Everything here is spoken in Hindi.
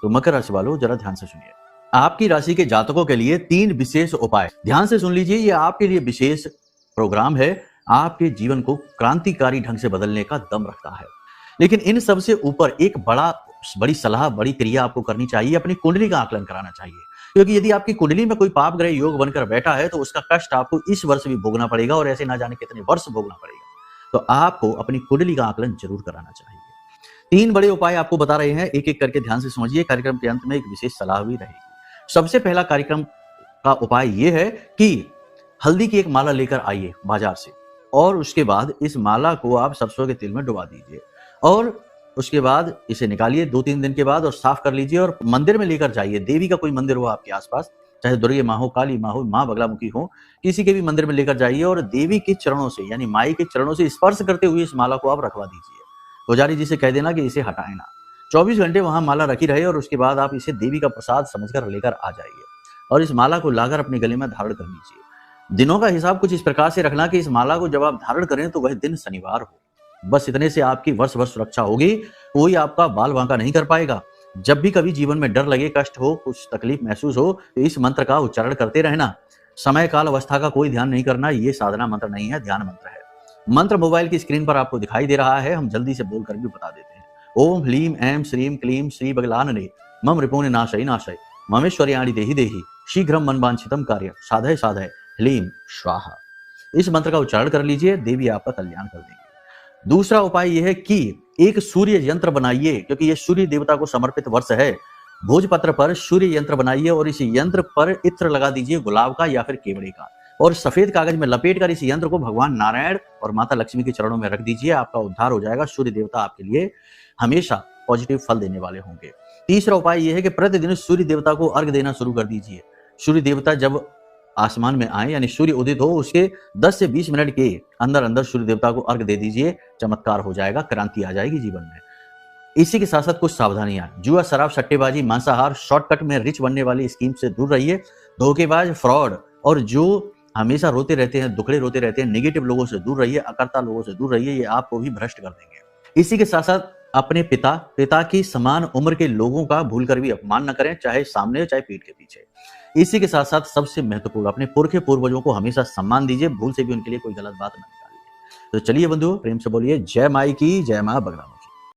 तो मकर राशि वालों जरा ध्यान से सुनिए। आपकी राशि के जातकों के लिए 3 विशेष उपाय ध्यान से सुन लीजिए। ये आपके लिए विशेष प्रोग्राम है, आपके जीवन को क्रांतिकारी ढंग से बदलने का दम रखता है। लेकिन इन सबसे ऊपर एक बड़ी सलाह, बड़ी क्रिया आपको करनी चाहिए, अपनी कुंडली का आकलन कराना चाहिए। क्योंकि यदि आपकी कुंडली में कोई पाप ग्रह योग बनकर बैठा है तो उसका कष्ट आपको इस वर्ष भी भोगना पड़ेगा और ऐसे ना जाने कितने वर्ष भोगना पड़ेगा। तो आपको अपनी कुंडली का आकलन जरूर कराना चाहिए। 3 बड़े उपाय आपको बता रहे हैं, एक एक करके ध्यान से समझिए। कार्यक्रम के अंत में एक विशेष सलाह भी रहेगी। सबसे पहला कार्यक्रम का उपाय यह है कि हल्दी की एक माला लेकर आइए बाजार से, और उसके बाद इस माला को आप सरसों के तेल में डुबा दीजिए और उसके बाद इसे निकालिए 2-3 दिन के बाद और साफ कर लीजिए और मंदिर में लेकर जाइए। देवी का कोई मंदिर हो आपके आसपास, चाहे दुर्गे माँ हो, काली माँ हो, माँ बगलामुखी हो, किसी के भी मंदिर में लेकर जाइए और देवी के चरणों से यानी माई के चरणों से स्पर्श करते हुए इस माला को आप रखवा दीजिए। पुजारी जी से कह देना कि इसे हटाए ना। 24 घंटे वहां माला रखी रहे और उसके बाद आप इसे देवी का प्रसाद समझकर लेकर आ जाइए और इस माला को लाकर अपने गले में धारण कर लीजिए। दिनों का हिसाब कुछ इस प्रकार से रखना कि इस माला को जब आप धारण करें तो वह दिन शनिवार हो। बस इतने से आपकी वर्ष भर सुरक्षा होगी, कोई आपका बाल बांका नहीं कर पाएगा। जब भी कभी जीवन में डर लगे, कष्ट हो, कुछ तकलीफ महसूस हो तो इस मंत्र का उच्चारण करते रहना। समय काल अवस्था का कोई ध्यान नहीं करना, ये साधना मंत्र नहीं है, ध्यान मंत्र है। मंत्र मोबाइल की स्क्रीन पर आपको दिखाई दे रहा है, हम जल्दी से बोलकर भी बता देते हैं। ओम ह्लीम ऐं श्रीम क्लीम श्री बगलानने मम रिपुने नाशय नाशय ममेश्वर्याणि देहि देहि शीघ्रम मनवांछितम कार्य साधय साधय ह्लीम स्वाहा। इस मंत्र का उच्चारण कर लीजिए, देवी आपका कल्याण कर देंगे। दूसरा उपाय यह है कि एक सूर्य यंत्र बनाइए, क्योंकि यह सूर्य देवता को समर्पित वर्ष है। भोजपत्र पर सूर्य यंत्र बनाइए और इस यंत्र पर इत्र लगा दीजिए गुलाब का या फिर केवड़े का, और सफेद कागज में लपेटकर इस यंत्र को भगवान नारायण और माता लक्ष्मी के चरणों में रख दीजिए। आपका उद्धार हो जाएगा। सूर्य देवता आपके लिए हमेशा पॉजिटिव फल देने वाले होंगे। तीसरा उपाय यह है कि प्रतिदिन सूर्य देवता को अर्घ देना शुरू कर दीजिए। सूर्य देवता जब आसमान में आए यानी सूर्य उदित हो उसके 10 से 20 मिनट के अंदर अंदर सूर्य देवता को अर्घ दे दीजिए। चमत्कार हो जाएगा, क्रांति आ जाएगी जीवन में। इसी के साथ साथ कुछ सावधानियां, जुआ, शराब, सट्टेबाजी, मांसाहार, शॉर्टकट में रिच बनने वाली स्कीम से दूर रहिए। धोखेबाज, फ्रॉड और जो हमेशा रोते रहते हैं, दुखड़े रोते रहते हैं, नेगेटिव लोगों से दूर रहिए, अकर्ता लोगों से दूर रहिए, ये आपको भी भ्रष्ट कर देंगे। इसी के साथ साथ अपने पिता की समान उम्र के लोगों का भूलकर भी अपमान न करें, चाहे सामने चाहे पीठ के पीछे। इसी के साथ साथ सबसे महत्वपूर्ण, अपने पुरखे पूर्वजों को हमेशा सम्मान दीजिए, भूल से भी उनके लिए कोई गलत बात न निकालिए। तो चलिए बंधुओं, प्रेम से बोलिए जय माई की, जय मां बगलामुखी।